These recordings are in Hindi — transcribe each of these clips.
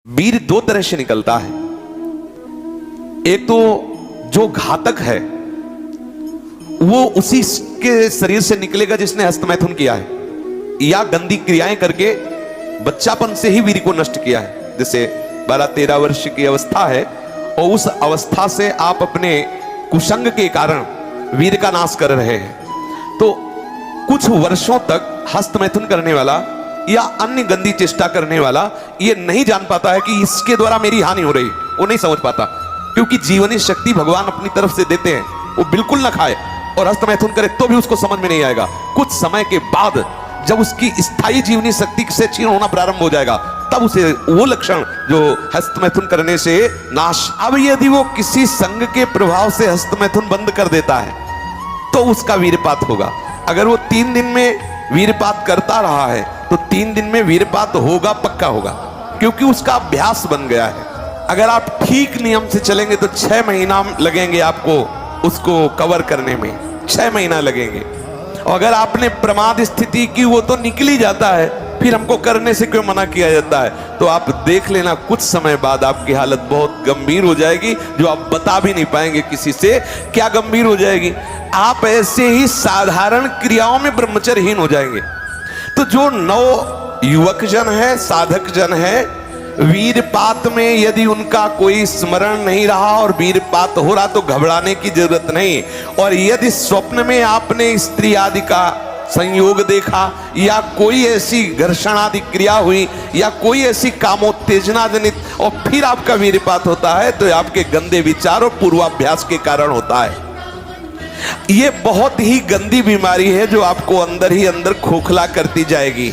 वीर दो तरह से निकलता है। एक तो जो घातक है वो उसी के शरीर से निकलेगा जिसने हस्तमैथुन किया है या गंदी क्रियाएं करके बच्चापन से ही वीर को नष्ट किया है। जैसे 12-13 वर्ष की अवस्था है और उस अवस्था से आप अपने कुसंग के कारण वीर का नाश कर रहे हैं, तो कुछ वर्षों तक हस्तमैथुन करने वाला या अन्य गंदी चेष्टा करने वाला ये नहीं जान पाता है कि इसके द्वारा मेरी हानि हो रही, वो नहीं समझ पाता, क्योंकि जीवनी शक्ति भगवान अपनी तरफ से देते हैं। वो बिल्कुल ना खाए और हस्तमैथुन करे तो भी उसको समझ में नहीं आएगा। कुछ समय के बाद जब उसकी स्थायी जीवनी शक्ति से क्षीण होना प्रारंभ हो जाएगा तब उसे वो लक्षण जो हस्तमैथुन करने से नाश। अब यदि वो किसी संग के प्रभाव से हस्तमैथुन बंद कर देता है तो उसका वीरपात होगा। अगर वो 3 दिन में वीरपात करता रहा है तो 3 दिन में वीरपात होगा, पक्का होगा, क्योंकि उसका अभ्यास बन गया है। अगर आप ठीक नियम से चलेंगे तो 6 महीना लगेंगे आपको उसको कवर करने में, 6 महीना लगेंगे। और अगर आपने प्रमाद स्थिति की वो तो निकल ही जाता है, फिर हमको करने से क्यों मना किया जाता है? तो आप देख लेना कुछ समय बाद आपकी हालत बहुत गंभीर हो जाएगी, जो आप बता भी नहीं पाएंगे किसी से। क्या गंभीर हो जाएगी? आप ऐसे ही साधारण क्रियाओं में ब्रह्मचर्यहीन हो जाएंगे। तो जो नव युवक जन है, साधक जन है, वीरपात में यदि उनका कोई स्मरण नहीं रहा और वीरपात हो रहा तो घबराने की जरूरत नहीं। और यदि स्वप्न में आपने स्त्री आदि का संयोग देखा या कोई ऐसी घर्षण आदि क्रिया हुई या कोई ऐसी कामोत्तेजना जनित और फिर आपका वीरपात होता है तो आपके गंदे विचार और पूर्वाभ्यास के कारण होता है। ये बहुत ही गंदी बीमारी है जो आपको अंदर ही अंदर खोखला करती जाएगी।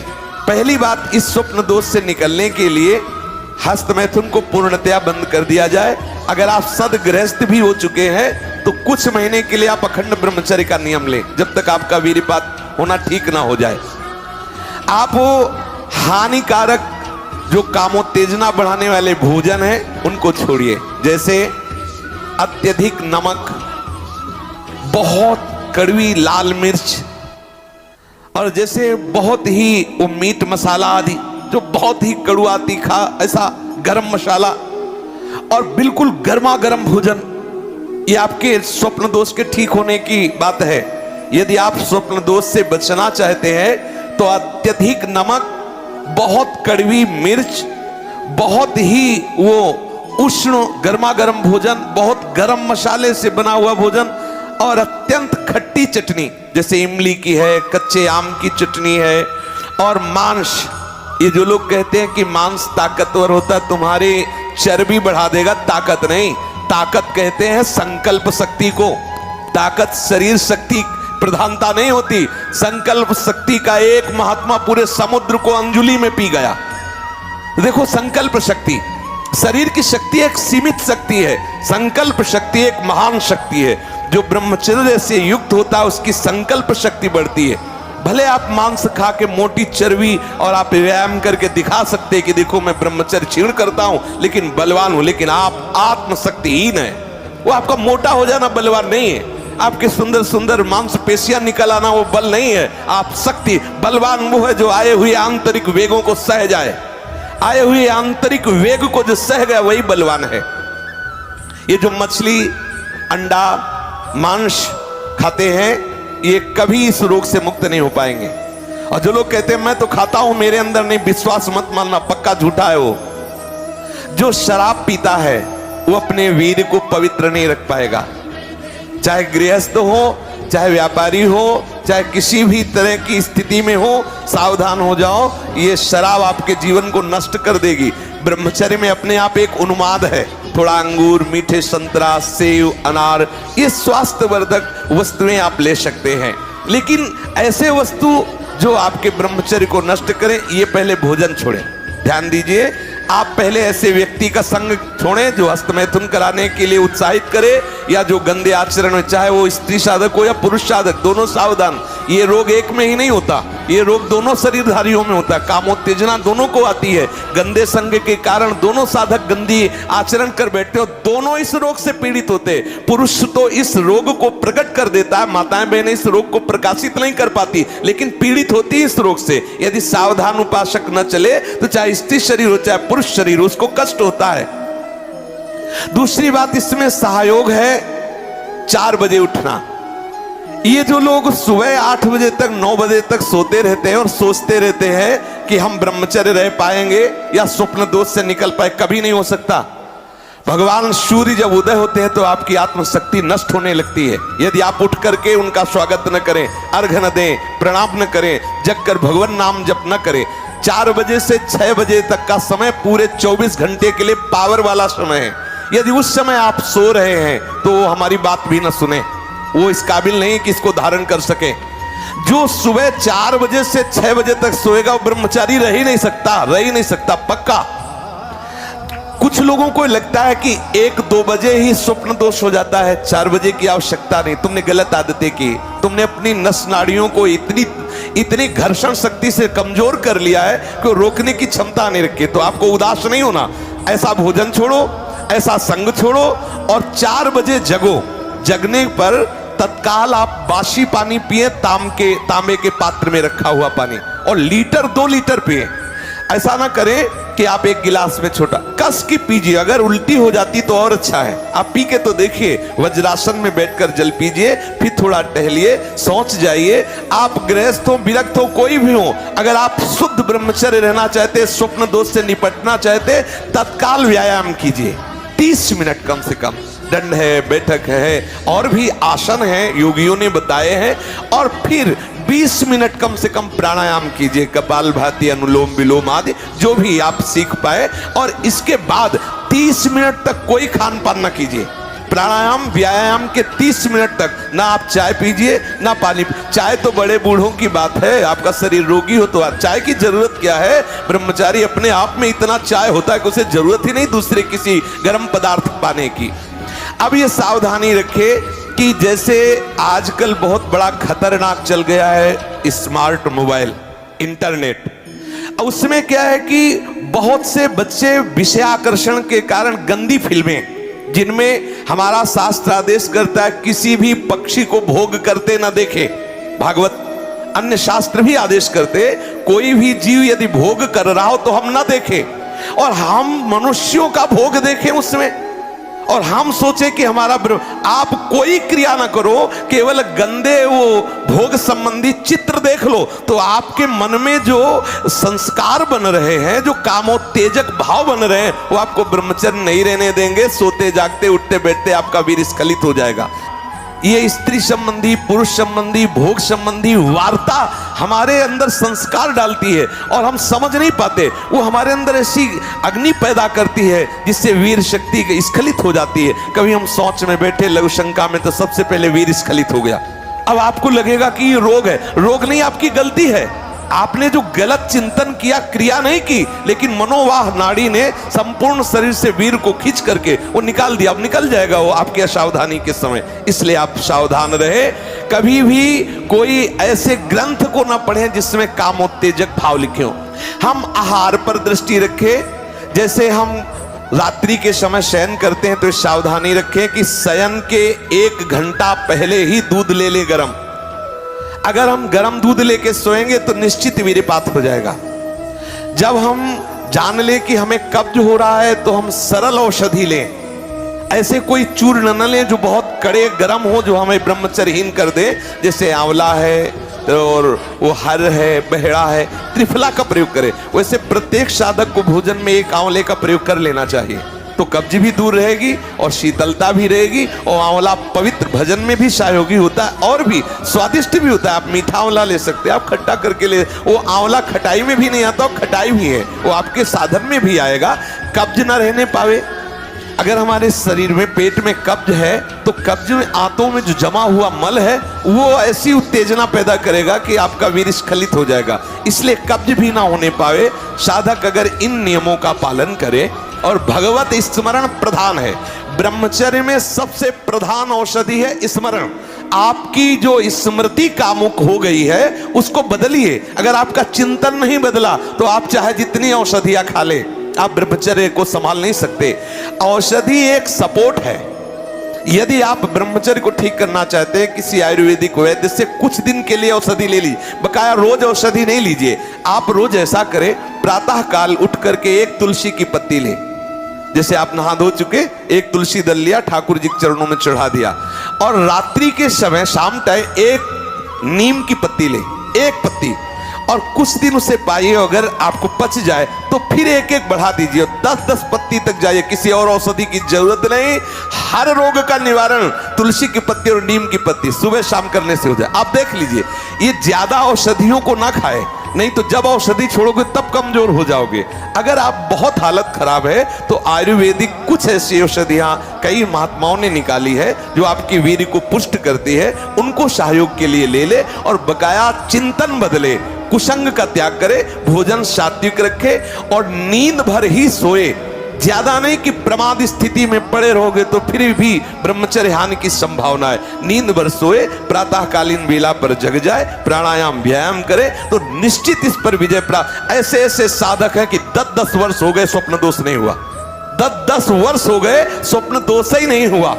पहली बात, इस स्वप्न दोष से निकलने के लिए हस्तमैथुन को पूर्णतया बंद कर दिया जाए। अगर आप सदगृहस्थ भी हो चुके हैं तो कुछ महीने के लिए आप अखंड ब्रह्मचर्य का नियम लें, जब तक आपका वीरपात होना ठीक ना हो जाए। आप वो हानिकारक जो कामोत्तेजना बढ़ाने वाले भोजन हैं उनको छोड़िए, जैसे अत्यधिक नमक, बहुत कड़वी लाल मिर्च, और जैसे बहुत ही वो मीट मसाला आदि जो बहुत ही कड़वा तीखा, ऐसा गरम मसाला और बिल्कुल गर्मा गर्म भोजन, ये आपके स्वप्न दोष के ठीक होने की बात है। यदि आप स्वप्न दोष से बचना चाहते हैं तो अत्यधिक नमक, बहुत कड़वी मिर्च, बहुत ही वो उष्ण गर्मा गर्म भोजन, बहुत गर्म मसाले से बना हुआ भोजन और अत्यंत खट्टी चटनी, जैसे इमली की है, कच्चे आम की चटनी है, और मांस। ये जो लोग कहते हैं कि मांस ताकतवर होता है, तुम्हारी चर्बी बढ़ा देगा, ताकत नहीं। ताकत कहते हैं संकल्प शक्ति को। ताकत शरीर शक्ति प्रधानता नहीं होती। संकल्प शक्ति का एक महात्मा पूरे समुद्र को अंजुलि में पी गया। देखो, संकल्प शक्ति, शरीर की शक्ति एक सीमित शक्ति है, संकल्प शक्ति एक महान शक्ति है। जो ब्रह्मचर्य से युक्त होता है उसकी संकल्प शक्ति बढ़ती है। भले आप मांस खा के मोटी चर्बी और आप व्यायाम करके दिखा सकते हैं कि देखो मैं ब्रह्मचर्य क्षीण करता हूं लेकिन बलवान हूं, लेकिन आप आत्मशक्तिहीन है। वो आपका मोटा हो जाना बलवान नहीं है, आपके सुंदर सुंदर मांसपेशियां निकल आना वो बल नहीं है। आप शक्ति, बलवान वो है जो आए हुए आंतरिक वेगों को सह जाए। आए हुए आंतरिक वेग को जो सह गया वही बलवान है। ये जो मछली, अंडा, मांस खाते हैं ये कभी इस रोग से मुक्त नहीं हो पाएंगे। और जो लोग कहते हैं मैं तो खाता हूं मेरे अंदर नहीं, विश्वास मत मानना, पक्का झूठा है वो। जो शराब पीता है वो अपने वीर को पवित्र नहीं रख पाएगा। चाहे गृहस्थ हो, चाहे व्यापारी हो, चाहे किसी भी तरह की स्थिति में हो, सावधान हो जाओ, ये शराब आपके जीवन को नष्ट कर देगी। ब्रह्मचर्य में अपने आप एक उन्माद है, थोड़ा अंगूर, मीठे संतरा, सेव, अनार, ये स्वास्थ्यवर्धक वस्तुएं आप ले सकते हैं, लेकिन ऐसे वस्तु जो आपके ब्रह्मचर्य को नष्ट करें, ये पहले भोजन छोड़ें। ध्यान दीजिए, आप पहले ऐसे व्यक्ति का संग छोड़ें जो हस्तमैथुन कराने के लिए उत्साहित करे या जो गंदे आचरण में, चाहे वो स्त्री साधक हो या पुरुष साधक, दोनों सावधान। ये रोग एक में ही नहीं होता, ये रोग दोनों शरीरधारियों में होता है, कामोत्तेजना दोनों को आती है। गंदे संग के कारण दोनों साधक गंदी आचरण कर बैठते हो, दोनों इस रोग से पीड़ित होते। पुरुष तो इस रोग को प्रकट कर देता है, माताएं बहनें इस रोग को प्रकाशित नहीं कर पाती, लेकिन पीड़ित होती है इस रोग से। यदि सावधान उपासक न चले तो चाहे स्त्री शरीर हो चाहे पुरुष शरीर, उसको कष्ट होता है। दूसरी बात इसमें सहयोग है 4 बजे उठना। ये जो लोग सुबह 8 बजे तक 9 बजे तक सोते रहते हैं और सोचते रहते हैं कि हम ब्रह्मचर्य रह पाएंगे या स्वप्न दोष से निकल पाए, कभी नहीं हो सकता। भगवान सूर्य जब उदय होते हैं तो आपकी आत्मशक्ति नष्ट होने लगती है। यदि आप उठ करके उनका स्वागत न करें, अर्घ्य न दें, प्रणाम न करें, जग कर भगवान नाम जप न करें। 4 बजे से 6 बजे तक का समय पूरे 24 घंटे के लिए पावर वाला समय है। यदि उस समय आप सो रहे हैं तो वो हमारी बात भी न सुने, वो इस काबिल नहीं कि इसको धारण कर सके। जो सुबह 4 बजे से 6 बजे तक सोएगा वो ब्रह्मचारी रह ही नहीं सकता पक्का। कुछ लोगों को लगता है कि 1-2 बजे ही स्वप्न दोष हो जाता है, 4 बजे की आवश्यकता नहीं। तुमने गलत आदतें की, तुमने अपनी नस नाड़ियों को इतनी घर्षण शक्ति से कमजोर कर लिया है कि रोकने की क्षमता नहीं रखी। तो आपको उदास नहीं होना, ऐसा भोजन छोड़ो, ऐसा संग छोड़ो और 4 बजे जगो। जगने पर तत्काल आप बासी पानी पिए, तांबे के पात्र में रखा हुआ पानी, और 1-2 लीटर पिए। ऐसा ना करें कि आप 1 गिलास में छोटा कस की पीजिए। अगर उल्टी हो जाती तो और अच्छा है, आप पी के तो देखिए। वज्रासन में बैठकर जल पीजिए, फिर थोड़ा टहलिए, सोच जाइए। आप गृहस्थ हो, विरक्त हो, कोई भी हो, अगर आप शुद्ध ब्रह्मचर्य रहना चाहते, स्वप्न दोष से निपटना चाहते, तत्काल व्यायाम कीजिए। 30 मिनट कम से कम। दंड है, बैठक है, और भी आसन है योगियों ने बताए हैं। और फिर 20 मिनट कम से कम प्राणायाम कीजिए, कपालभाति, अनुलोम विलोम आदि जो भी आप सीख पाए। और इसके बाद 30 मिनट तक कोई खान पान ना कीजिए। प्राणायाम व्यायाम के 30 मिनट तक ना आप चाय पीजिए ना पानी। चाय तो बड़े बूढ़ों की बात है, आपका शरीर रोगी हो तो चाय की जरूरत क्या है। ब्रह्मचारी अपने आप में इतना चाय होता है कि उसे जरूरत ही नहीं दूसरे किसी गर्म पदार्थ पाने की। अब ये सावधानी रखे कि जैसे आजकल बहुत बड़ा खतरनाक चल गया है स्मार्ट मोबाइल, इंटरनेट। उसमें क्या है कि बहुत से बच्चे विषयाकर्षण के कारण गंदी फिल्में, जिनमें हमारा शास्त्र आदेश करता है किसी भी पक्षी को भोग करते ना देखे, भागवत अन्य शास्त्र भी आदेश करते कोई भी जीव यदि भोग कर रहा हो तो हम ना देखें, और हम मनुष्यों का भोग देखें उसमें। और हम सोचे कि हमारा आप कोई क्रिया ना करो, केवल गंदे वो भोग संबंधी चित्र देख लो तो आपके मन में जो संस्कार बन रहे हैं, जो कामोत्तेजक भाव बन रहे हैं, वो आपको ब्रह्मचर्य नहीं रहने देंगे। सोते जागते उठते बैठते आपका वीर स्खलित हो जाएगा। ये स्त्री संबंधी, पुरुष संबंधी, भोग संबंधी वार्ता हमारे अंदर संस्कार डालती है और हम समझ नहीं पाते। वो हमारे अंदर ऐसी अग्नि पैदा करती है जिससे वीर शक्ति स्खलित हो जाती है। कभी हम सोच में बैठे लघु शंका में तो सबसे पहले वीर स्खलित हो गया। अब आपको लगेगा कि ये रोग है, रोग नहीं, आपकी गलती है। आपने जो गलत चिंतन किया, क्रिया नहीं की, लेकिन मनोवाह नाड़ी ने संपूर्ण शरीर से वीर को खींच करके वो निकाल दिया। अब निकल जाएगा वो आपकी असावधानी के समय, इसलिए आप सावधान रहे। कभी भी कोई ऐसे ग्रंथ को ना पढ़ें जिसमें कामोत्तेजक भाव लिखे हो। हम आहार पर दृष्टि रखें। जैसे हम रात्रि के समय शयन करते हैं तो सावधानी रखें कि शयन के 1 घंटा पहले ही दूध ले ले गरम। अगर हम गर्म दूध लेके सोएंगे तो निश्चित वीर्यपात हो जाएगा। जब हम जान लें कि हमें कब्ज हो रहा है तो हम सरल औषधि लें। ऐसे कोई चूर्ण न लें जो बहुत कड़े गर्म हो, जो हमें ब्रह्मचर्यहीन कर दे। जैसे आंवला है और वो हर है, बहेड़ा है, त्रिफला का प्रयोग करें। वैसे प्रत्येक साधक को भोजन में 1 आंवले का प्रयोग कर लेना चाहिए, तो कब्ज भी दूर रहेगी और शीतलता भी रहेगी। और आंवला पवित्र भजन में भी सहयोगी होता है और भी स्वादिष्ट भी होता है। आप मीठा आंवला ले सकते हैं, आप खट्टा करके ले। वो आंवला खटाई में भी नहीं आता, और खटाई भी है, वो आपके साधन में भी आएगा, कब्ज ना रहने पावे। अगर हमारे शरीर में पेट में कब्ज है तो कब्ज में आंतों में जो जमा हुआ मल है वो ऐसी उत्तेजना पैदा करेगा कि आपका वीर स्खलित हो जाएगा। इसलिए कब्ज भी ना होने पावे। साधक अगर इन नियमों का पालन करे, और भगवत स्मरण प्रधान है। ब्रह्मचर्य में सबसे प्रधान औषधि है स्मरण। आपकी जो स्मृति कामुक हो गई है उसको बदलिए। अगर आपका चिंतन नहीं बदला तो आप चाहे जितनी औषधियां खा ले, आप ब्रह्मचर्य को संभाल नहीं सकते। औषधि एक सपोर्ट है। यदि आप ब्रह्मचर्य को ठीक करना चाहते हैं, किसी आयुर्वेदिक वैद्य से कुछ दिन के लिए औषधि ले ली, बकाया रोज औषधि नहीं लीजिए। आप रोज ऐसा करें, प्रातः काल उठ करके एक तुलसी की पत्ती ले, जैसे आप नहा धो चुके, एक तुलसी दल लिया, ठाकुर जी के चरणों में चढ़ा दिया, और रात्रि के समय शाम टाइम एक नीम की पत्ती ले, एक पत्ती, और कुछ दिन उसे पाइए। अगर आपको पच जाए तो फिर एक एक बढ़ा दीजिए, 10-10 पत्ती तक जाइए। किसी और औषधि की जरूरत नहीं। हर रोग का निवारण तुलसी की पत्ती और नीम की पत्ती सुबह शाम करने से हो जाए। आप देख लीजिए, ये ज्यादा औषधियों को ना खाए, नहीं तो जब औषधि छोड़ोगे तब कमजोर हो जाओगे। अगर आप बहुत हालत खराब है तो आयुर्वेदिक कुछ ऐसी औषधियां कई महात्माओं ने निकाली है जो आपकी वीर्य को पुष्ट करती है, उनको सहयोग के लिए ले ले, और बकाया चिंतन बदले, कुसंग का त्याग करे, भोजन सात्विक रखे, और नींद भर ही सोए। ज्यादा नहीं कि प्रमाद स्थिति में पड़े रहोगे तो फिर भी ब्रह्मचर्य हानि की संभावना है। नींद भर सोए, प्रातःकालीन वेला पर जग जाए, प्राणायाम व्यायाम करे तो निश्चित इस पर विजय प्राप्त। ऐसे ऐसे साधक हैं कि 10-10 वर्ष हो गए स्वप्न दोष नहीं हुआ, 10-10 वर्ष हो गए स्वप्न दोष ही नहीं हुआ।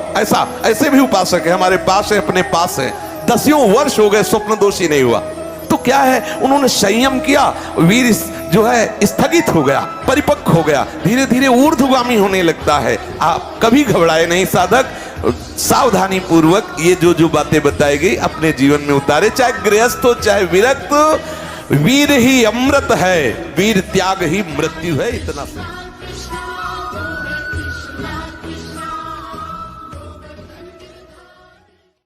ऐसे भी उपासक है हमारे पास है, अपने पास है, 10 वर्ष हो गए स्वप्न दोष ही नहीं हुआ। तो क्या है, उन्होंने संयम किया, वीर जो है स्थगित हो गया, परिपक्व हो गया, धीरे धीरे ऊर्ध्वगामी होने लगता है। आप कभी घबराए नहीं साधक, सावधानी पूर्वक ये जो बातें बताई गई अपने जीवन में उतारे, चाहे गृहस्थ हो चाहे विरक्त। वीर ही अमृत है, वीर त्याग ही मृत्यु है। इतना